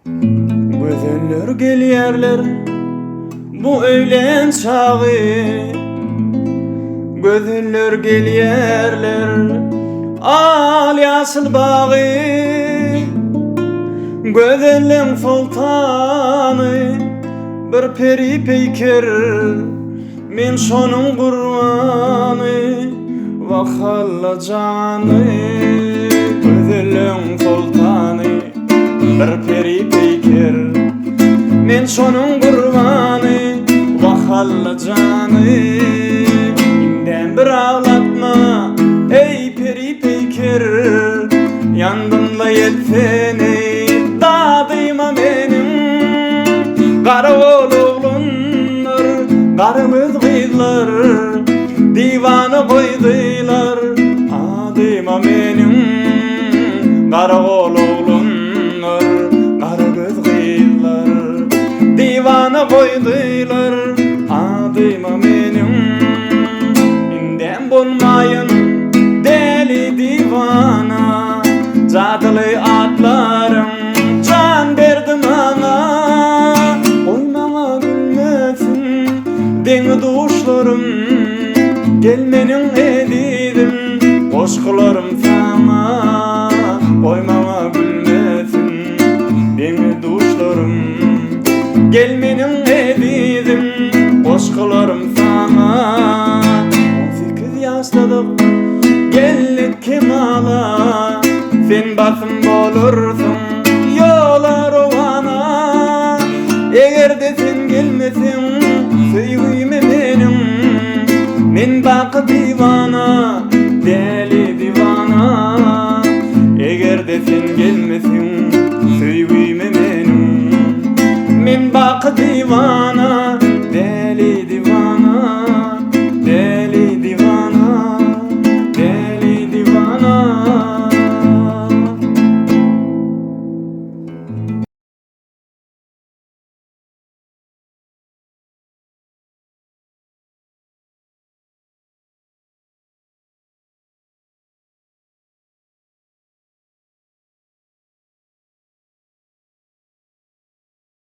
Gözeller gelýärler bu öýlen çagy, gözeller gelýärler al ýasyl bagy. Gözellem sultany bir peri peýker, men şonuň gurbany wahalla jany. Gözellem sultany bir peri peýker, men şonuň gurbany wahalla jany. Indem bir ağlatma ey peri peýker, yandymda ýetseni dadyma menim. Gara oğlunlar, garymyz gyzlar, divana koydylar adyma menim. Gara oğlunlar, garymyz gyzlar, divana koydylar adyma menim. Indem bolmaýyn deli divana, zadyly atlarym can berdim ana. Oynama gülmesin deňi duşlarym, gelmeniň edidim goşgularym sana. Oynama gülmesin deňi duşlarym, gelmeniň edidim goşgularym sana. 18 ýaşladyk geldik kemala, sen basym